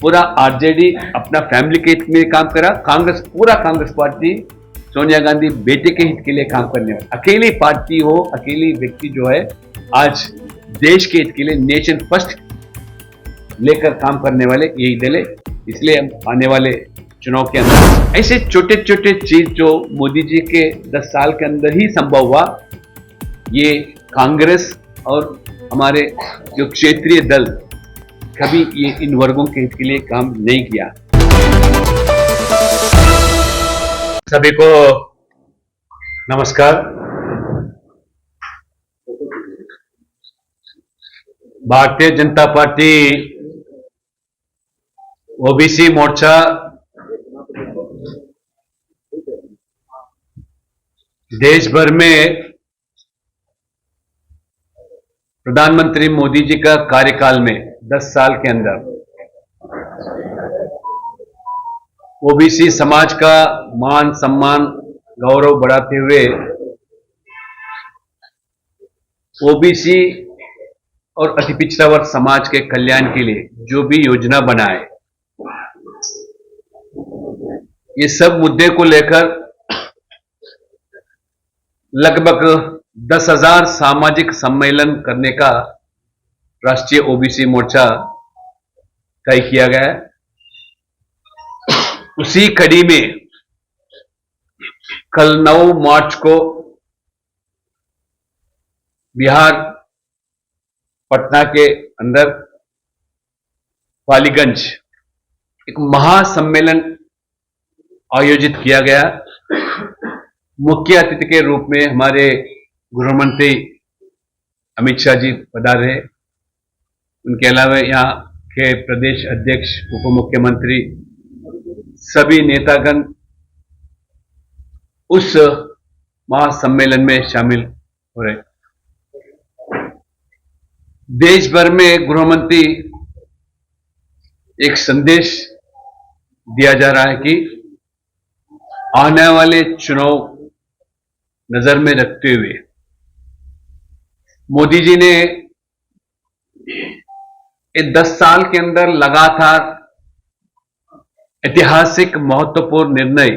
पूरा आरजेडी अपना फैमिली के हित में काम करा, कांग्रेस पार्टी सोनिया गांधी बेटे के हित के लिए काम करने वाली अकेली पार्टी हो, अकेली व्यक्ति जो है आज देश के हित के लिए नेशन फर्स्ट लेकर काम करने वाले यही दल है। इसलिए हम आने वाले चुनाव के अंदर ऐसे छोटे छोटे चीज जो मोदी जी के 10 साल के अंदर ही संभव हुआ, ये कांग्रेस और हमारे जो क्षेत्रीय दल कभी ये इन वर्गों के हित के लिए काम नहीं किया। सभी को नमस्कार। भारतीय जनता पार्टी ओबीसी मोर्चा देश भर में प्रधानमंत्री मोदी जी का कार्यकाल में 10 साल के अंदर ओबीसी समाज का मान सम्मान गौरव बढ़ाते हुए ओबीसी और अति पिछड़ा वर्ग समाज के कल्याण के लिए जो भी योजना बनाए, ये सब मुद्दे को लेकर लगभग 10,000 सामाजिक सम्मेलन करने का राष्ट्रीय ओबीसी मोर्चा तय किया गया है। उसी कड़ी में कल 9 मार्च को बिहार पटना के अंदर पालीगंज एक महासम्मेलन आयोजित किया गया। मुख्य अतिथि के रूप में हमारे गृह मंत्री अमित शाह जी पधारे। उनके अलावा यहाँ के प्रदेश अध्यक्ष, उप मुख्यमंत्री, सभी नेतागण उस महासम्मेलन में शामिल हो रहे। देश भर में गृह मंत्री एक संदेश दिया जा रहा है कि आने वाले चुनाव नजर में रखते हुए मोदी जी ने 10 साल के अंदर लगातार ऐतिहासिक महत्वपूर्ण निर्णय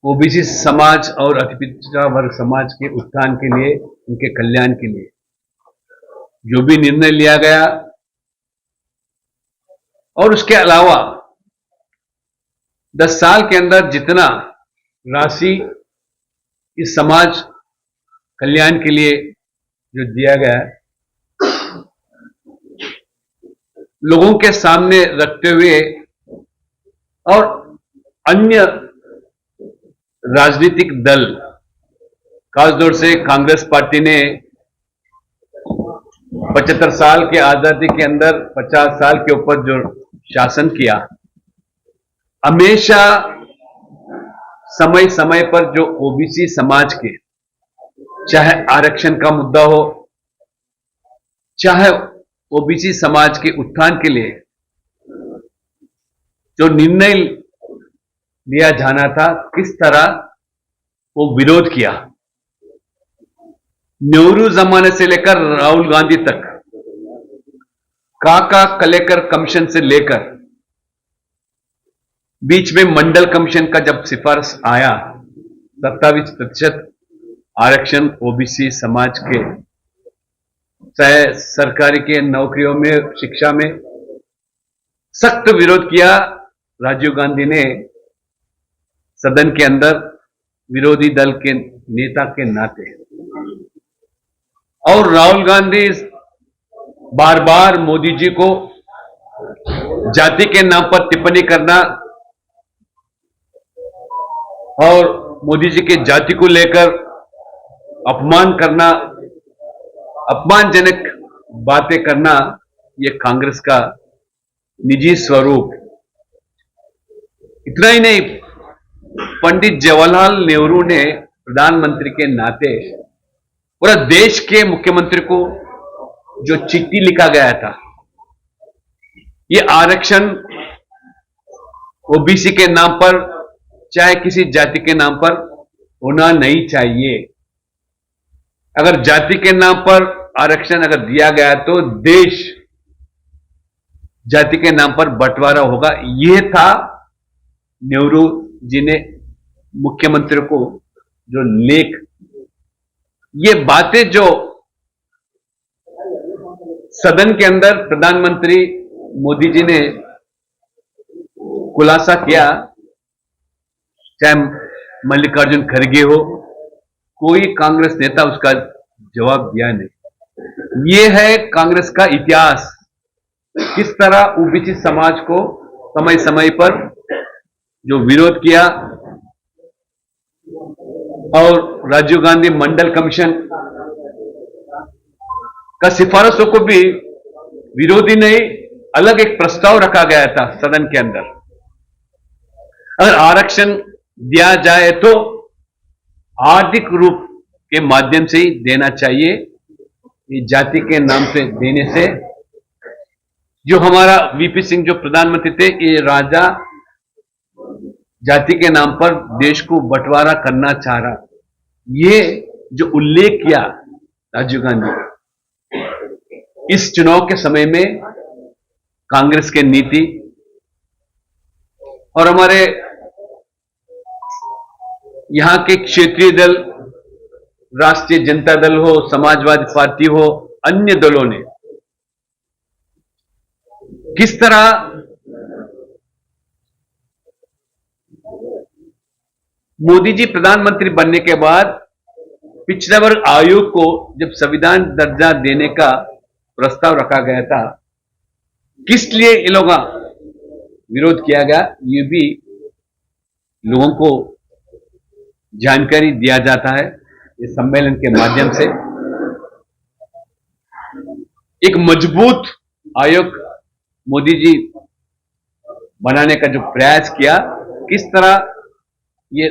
ओबीसी समाज और अति पिछड़ा वर्ग समाज के उत्थान के लिए, उनके कल्याण के लिए जो भी निर्णय लिया गया, और उसके अलावा 10 साल के अंदर जितना राशि इस समाज कल्याण के लिए जो दिया गया है, लोगों के सामने रखते हुए और अन्य राजनीतिक दल, खासतौर से कांग्रेस पार्टी ने 75 साल के आजादी के अंदर 50 साल के ऊपर जो शासन किया, हमेशा समय समय पर जो ओबीसी समाज के, चाहे आरक्षण का मुद्दा हो, चाहे ओबीसी समाज के उत्थान के लिए जो निर्णय लिया जाना था, किस तरह वो विरोध किया। नेहरू जमाने से लेकर राहुल गांधी तक, काका कलेकर कमीशन से लेकर बीच में मंडल कमीशन का जब सिफारिश आया, 27% आरक्षण ओबीसी समाज के, चाहे सरकारी के नौकरियों में, शिक्षा में, सख्त विरोध किया। राजीव गांधी ने सदन के अंदर विरोधी दल के नेता के नाते, और राहुल गांधी बार बार मोदी जी को जाति के नाम पर टिप्पणी करना और मोदी जी के जाति को लेकर अपमान करना, अपमानजनक बातें करना, यह कांग्रेस का निजी स्वरूप। इतना ही नहीं, पंडित जवाहरलाल नेहरू ने प्रधानमंत्री के नाते पूरा देश के मुख्यमंत्री को जो चिट्ठी लिखा गया था, ये आरक्षण ओबीसी के नाम पर, चाहे किसी जाति के नाम पर होना नहीं चाहिए। अगर जाति के नाम पर आरक्षण अगर दिया गया तो देश जाति के नाम पर बंटवारा होगा। यह था नेहरू जी ने मुख्यमंत्री को जो लेख, ये बातें जो सदन के अंदर प्रधानमंत्री मोदी जी ने खुलासा किया, चाहे मल्लिकार्जुन खड़गे हो, कोई कांग्रेस नेता उसका जवाब दिया नहीं। ये है कांग्रेस का इतिहास, किस तरह ओबीसी समाज को समय समय पर जो विरोध किया, और राजीव गांधी मंडल कमीशन का सिफारिशों को भी विरोधी नहीं, अलग एक प्रस्ताव रखा गया था सदन के अंदर। अगर आरक्षण दिया जाए तो आर्थिक रूप के माध्यम से ही देना चाहिए, ये जाति के नाम से देने से। जो हमारा वीपी सिंह जो प्रधानमंत्री थे, ये राजा जाति के नाम पर देश को बंटवारा करना चाह रहा, ये जो उल्लेख किया राजीव गांधी, इस चुनाव के समय में कांग्रेस के नीति और हमारे यहां के क्षेत्रीय दल, राष्ट्रीय जनता दल हो, समाजवादी पार्टी हो, अन्य दलों ने किस तरह मोदी जी प्रधानमंत्री बनने के बाद पिछड़ा वर्ग आयोग को जब संविधान दर्जा देने का प्रस्ताव रखा गया था, किस लिए ये लोग विरोध किया गया, ये भी लोगों को जानकारी दिया जाता है इस सम्मेलन के माध्यम से। एक मजबूत आयोग मोदी जी बनाने का जो प्रयास किया, किस तरह ये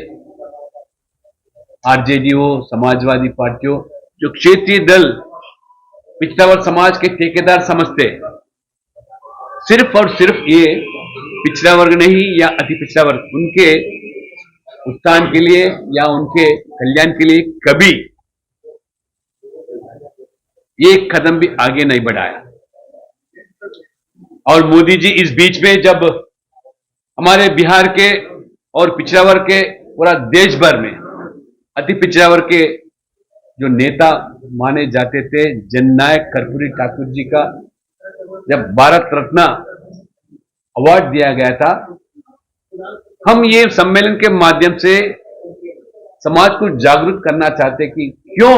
आरजेडी हो, समाजवादी पार्टी हो, जो क्षेत्रीय दल पिछड़ा वर्ग समाज के ठेकेदार समझते, सिर्फ और सिर्फ ये पिछड़ा वर्ग नहीं या अति पिछड़ा वर्ग, उनके उत्थान के लिए या उनके कल्याण के लिए कभी एक कदम भी आगे नहीं बढ़ाया। और मोदी जी इस बीच में जब हमारे बिहार के और पिछड़ा वर्ग के पूरा देश भर में अति पिछड़ा वर्ग के जो नेता माने जाते थे, जननायक कर्पूरी ठाकुर जी का जब भारत रत्न अवार्ड दिया गया था, हम ये सम्मेलन के माध्यम से समाज को जागरूक करना चाहते कि क्यों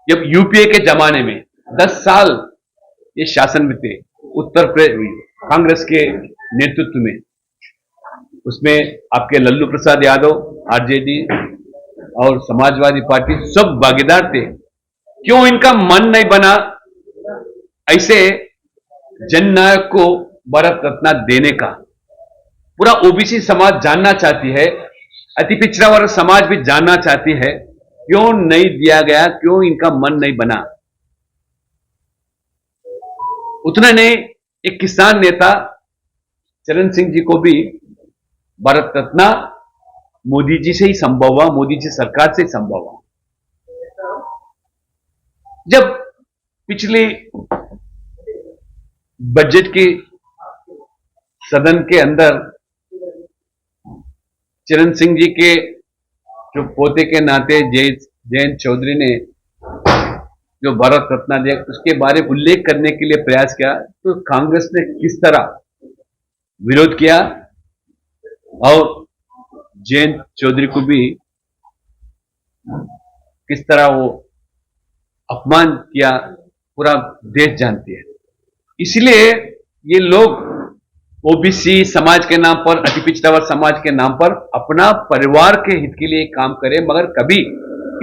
जब यूपीए के जमाने में 10 साल ये शासन में थे, उत्तर प्रदेश कांग्रेस के नेतृत्व में, उसमें आपके लल्लू प्रसाद यादव, आरजेडी और समाजवादी पार्टी सब भागीदार थे, क्यों इनका मन नहीं बना ऐसे जननायक को भारत रत्न देने का। पूरा ओबीसी समाज जानना चाहती है, अति पिछड़ा वर्ग समाज भी जानना चाहती है, क्यों नहीं दिया गया, क्यों इनका मन नहीं बना। उतना नहीं, एक किसान नेता चरण सिंह जी को भी भारत रत्न मोदी जी से ही संभव हुआ, मोदी जी सरकार से ही संभव हुआ। जब पिछली बजट की सदन के अंदर चरण सिंह जी के जो पोते के नाते जयंत चौधरी ने जो भारत रत्न दिया, उसके बारे में उल्लेख करने के लिए प्रयास किया, तो कांग्रेस ने किस तरह विरोध किया और जयंत चौधरी को भी किस तरह वो अपमान किया, पूरा देश जानती है। इसलिए ये लोग ओबीसी समाज के नाम पर, अति पिछड़ा वर्ग समाज के नाम पर अपना परिवार के हित के लिए काम करे, मगर कभी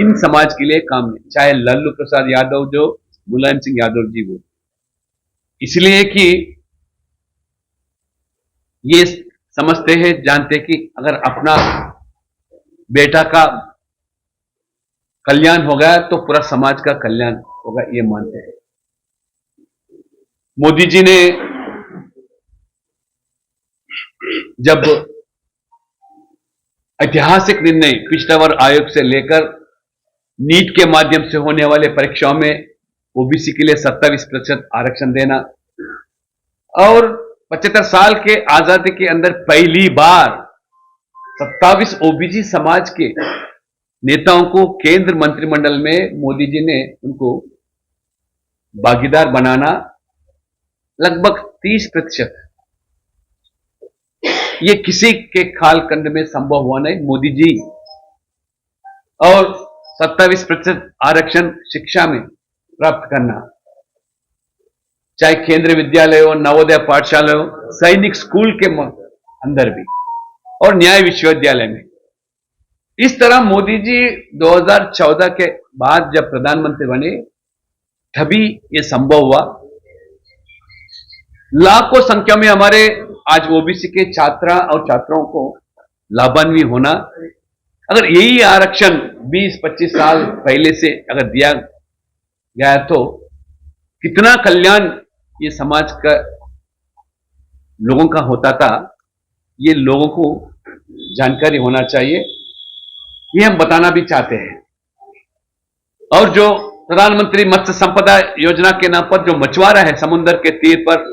इन समाज के लिए काम नहीं, चाहे लल्लू प्रसाद यादव जो मुलायम सिंह यादव जी वो, इसलिए कि ये समझते हैं, जानते कि अगर अपना बेटा का कल्याण हो गया तो पूरा समाज का कल्याण होगा, ये मानते हैं। मोदी जी ने जब ऐतिहासिक निर्णय पिछड़ा वर्ग आयोग से लेकर नीट के माध्यम से होने वाले परीक्षाओं में ओबीसी के लिए 27% आरक्षण देना और 75 साल के आजादी के अंदर पहली बार 27 ओबीसी समाज के नेताओं को केंद्र मंत्रिमंडल में मोदी जी ने उनको भागीदार बनाना लगभग 30%। ये किसी के कालखंड में संभव हुआ नहीं। मोदी जी और 27% आरक्षण शिक्षा में प्राप्त करना, चाहे केंद्रीय विद्यालय हो, नवोदय पाठशाला हो, सैनिक स्कूल के अंदर भी, और न्याय विश्वविद्यालय में। इस तरह मोदी जी 2014 के बाद जब प्रधानमंत्री बने तभी ये संभव हुआ। लाखों संख्या में हमारे आज ओबीसी के छात्रा और छात्राओं को लाभान्वित होना, अगर यही आरक्षण 20-25 साल पहले से अगर दिया गया तो कितना कल्याण ये समाज का लोगों का होता था, ये लोगों को जानकारी होना चाहिए। ये हम बताना भी चाहते हैं। और जो प्रधानमंत्री मत्स्य संपदा योजना के नाम पर जो मछुआरा है, समुद्र के तीर पर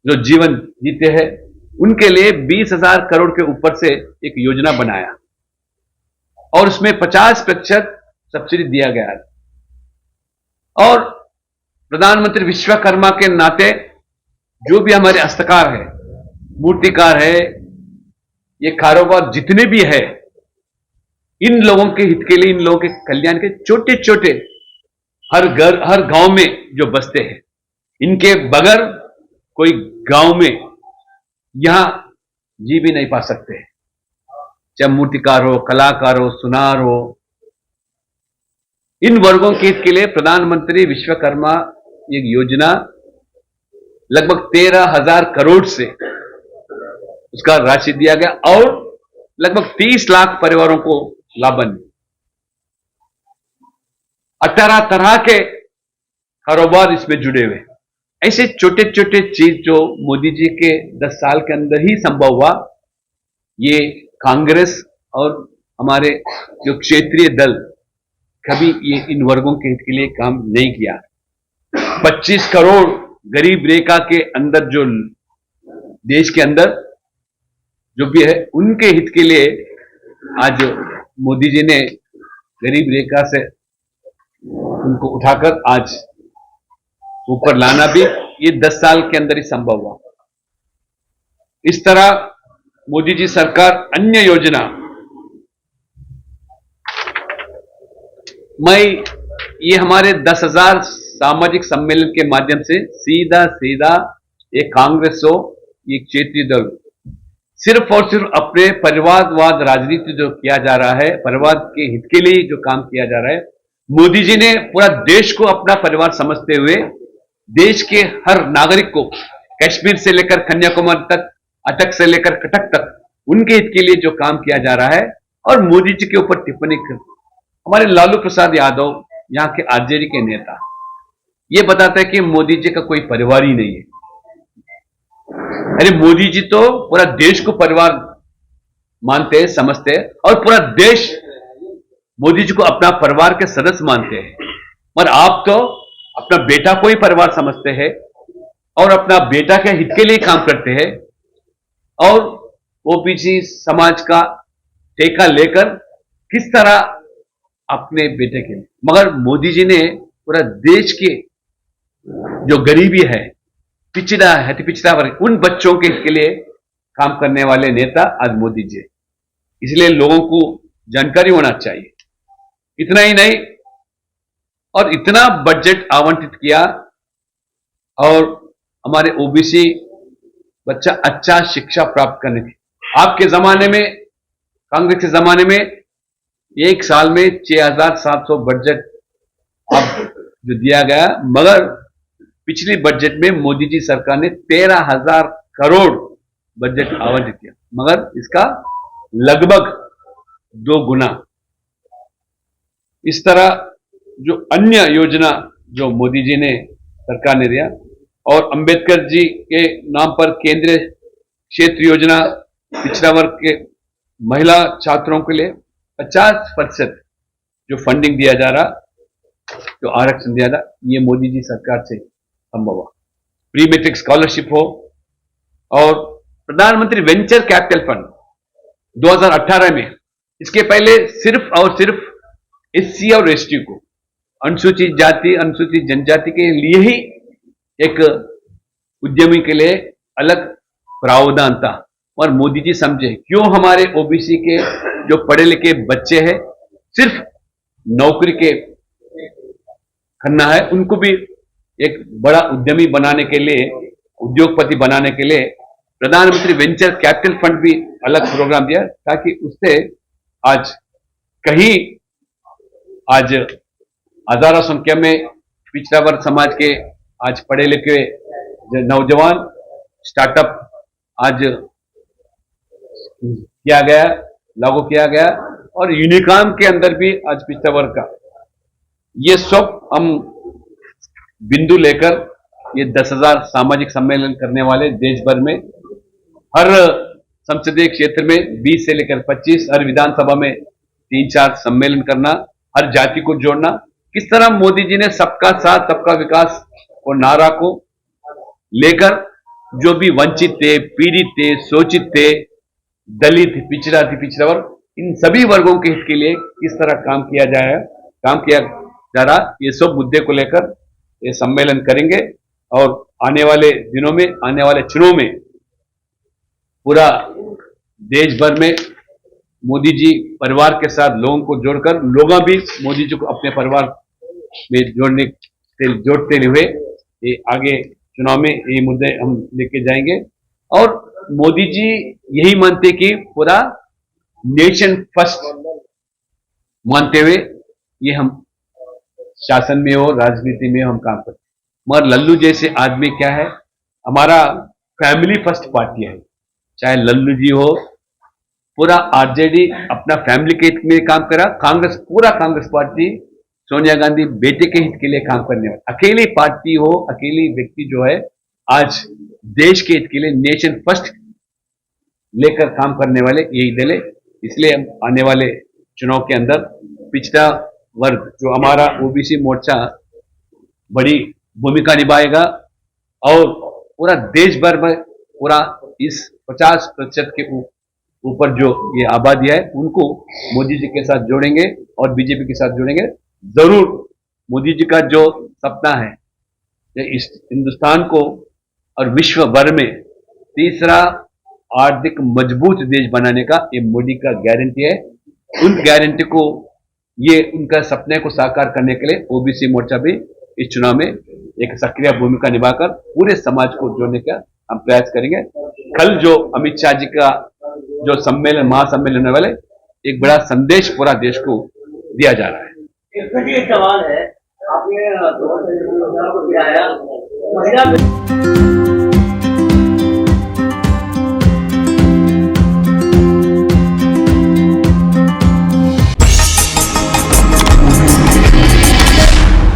जो जीवन जीते हैं, उनके लिए 20,000 करोड़ के ऊपर से एक योजना बनाया और उसमें 50% सब्सिडी दिया गया। और प्रधानमंत्री विश्वकर्मा के नाते जो भी हमारे हस्तकार है, मूर्तिकार है, ये कारोबार जितने भी है, इन लोगों के हित के लिए, इन लोगों के कल्याण के छोटे छोटे हर घर हर गांव में जो बसते हैं, इनके बगैर कोई गांव में यहां जी भी नहीं पा सकते। चाहे मूर्तिकार हो, कलाकार हो, सुनार हो, इन वर्गों के हित के लिए प्रधानमंत्री विश्वकर्मा एक योजना लगभग 13,000 करोड़ से उसका राशि दिया गया और लगभग 30 लाख परिवारों को लाभान्वित। 18 तरह के कारोबार इसमें जुड़े हुए। ऐसे छोटे छोटे चीज जो मोदी जी के 10 साल के अंदर ही संभव हुआ, ये कांग्रेस और हमारे जो क्षेत्रीय दल कभी ये इन वर्गों के हित के लिए काम नहीं किया। 25 करोड़ गरीब रेखा के अंदर जो देश के अंदर जो भी है, उनके हित के लिए आज मोदी जी ने गरीब रेखा से उनको उठाकर आज ऊपर लाना भी ये 10 साल के अंदर ही संभव हुआ। इस तरह मोदी जी सरकार अन्य योजना, मैं ये हमारे 10,000 सामाजिक सम्मेलन के माध्यम से सीधा सीधा ये कांग्रेस हो, ये क्षेत्रीय दल, सिर्फ और सिर्फ अपने परिवारवाद राजनीति जो किया जा रहा है, परिवार के हित के लिए जो काम किया जा रहा है, मोदी जी ने पूरा देश को अपना परिवार समझते हुए देश के हर नागरिक को कश्मीर से लेकर कन्याकुमारी तक, अटक से लेकर कटक तक, उनके हित के लिए जो काम किया जा रहा है। और मोदी जी के ऊपर टिप्पणी कर हमारे लालू प्रसाद यादव, यहां के आरजेडी के नेता, ये बताते हैं कि मोदी जी का कोई परिवार ही नहीं है। अरे मोदी जी तो पूरा देश को परिवार मानते हैं, समझते हैं, और पूरा देश मोदी जी को अपना परिवार के सदस्य मानते हैं। और आप तो अपना बेटा को ही परिवार समझते हैं और अपना बेटा के हित के लिए काम करते हैं और ओबीसी समाज का ठेका लेकर किस तरह अपने बेटे के लिए। मगर मोदी जी ने पूरा देश के जो गरीबी है, पिछड़ा है, पिछड़ा वर्ग, उन बच्चों के लिए काम करने वाले नेता आज मोदी जी। इसलिए लोगों को जानकारी होना चाहिए। इतना ही नहीं, और इतना बजट आवंटित किया और हमारे ओबीसी बच्चा अच्छा शिक्षा प्राप्त करने की। आपके जमाने में, कांग्रेस के जमाने में एक साल में 6,700 बजट अब जो दिया गया, मगर पिछली बजट में मोदी जी सरकार ने 13,000 करोड़ बजट आवंटित किया, मगर इसका लगभग 2 गुना। इस तरह जो अन्य योजना जो मोदी जी ने सरकार ने दिया, और अंबेडकर जी के नाम पर केंद्रीय क्षेत्र योजना, पिछड़ा वर्ग के महिला छात्रों के लिए 50% जो फंडिंग दिया जा रहा, जो आरक्षण दिया था, ये मोदी जी सरकार से संभव हुआ। प्री मेट्रिक स्कॉलरशिप हो, और प्रधानमंत्री वेंचर कैपिटल फंड 2018 में, इसके पहले सिर्फ और सिर्फ एससी और एसटी को, अनुसूचित जाति अनुसूचित जनजाति के लिए ही एक उद्यमी के लिए अलग प्रावधान था। और मोदी जी समझे क्यों हमारे ओबीसी के जो पढ़े लिखे बच्चे हैं सिर्फ नौकरी के करना है, उनको भी एक बड़ा उद्यमी बनाने के लिए, उद्योगपति बनाने के लिए प्रधानमंत्री वेंचर कैपिटल फंड भी अलग प्रोग्राम दिया, ताकि उससे आज कहीं आज हजारों संख्या में पिछड़ा वर्ग समाज के आज पढ़े लिखे जो नौजवान स्टार्टअप आज किया गया, लागू किया गया, और यूनिकॉर्न के अंदर भी आज पिछड़ा वर्ग का ये सब हम बिंदु लेकर ये 10,000 सामाजिक सम्मेलन करने वाले देश भर में, हर संसदीय क्षेत्र में 20 से लेकर 25, हर विधानसभा में 3-4 सम्मेलन करना, हर जाति को जोड़ना। किस तरह मोदी जी ने सबका साथ सबका विकास और नारा को लेकर जो भी वंचित थे, पीड़ित थे, शोषित थे, दलित, पिछड़ा थी, पिछड़ा वर्ग, इन सभी वर्गों के हित के लिए किस तरह काम किया जा रहा, ये सब मुद्दे को लेकर ये सम्मेलन करेंगे। और आने वाले दिनों में, आने वाले चुनाव में पूरा देश भर में मोदी जी परिवार के साथ लोगों को जोड़कर, लोग भी मोदी जी को अपने परिवार में जोड़ते हुए ये आगे चुनाव में ये मुद्दे हम लेके जाएंगे। और मोदी जी यही मानते कि पूरा नेशन फर्स्ट मानते हुए ये हम शासन में हो, राजनीति में हम काम करते हैं। मगर लल्लू जैसे आदमी क्या है, हमारा फैमिली फर्स्ट पार्टी है, चाहे लल्लू जी हो, पूरा आरजेडी अपना फैमिली के हित में काम करा, कांग्रेस पूरा कांग्रेस पार्टी सोनिया गांधी बेटे के हित के लिए काम करने वाली अकेली पार्टी हो, अकेली व्यक्ति जो है आज देश के हित के लिए नेशन फर्स्ट लेकर काम करने वाले यही दल है। इसलिए आने वाले चुनाव के अंदर पिछड़ा वर्ग जो हमारा ओबीसी मोर्चा बड़ी भूमिका निभाएगा, और पूरा देश भर में पूरा इस 50% के ऊपर जो ये आबादी है उनको मोदी जी के साथ जोड़ेंगे और बीजेपी के साथ जोड़ेंगे। जरूर मोदी जी का जो सपना है इस हिंदुस्तान को और विश्व भर में तीसरा आर्थिक मजबूत देश बनाने का ये मोदी का गारंटी है। उन गारंटी को, ये उनका सपने को साकार करने के लिए ओबीसी मोर्चा भी इस चुनाव में एक सक्रिय भूमिका निभाकर पूरे समाज को जोड़ने का हम प्रयास करेंगे। कल जो अमित शाह जी का जो सम्मेलन, महासम्मेलन होने वाले, एक बड़ा संदेश पूरा देश को दिया जा रहा है। एक सवाल है, आपने महिला